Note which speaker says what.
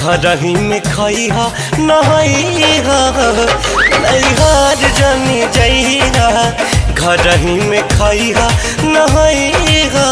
Speaker 1: घर ही में खइहा नहइहा नैहर जानी जइहा घर ही में खइहा नहइहा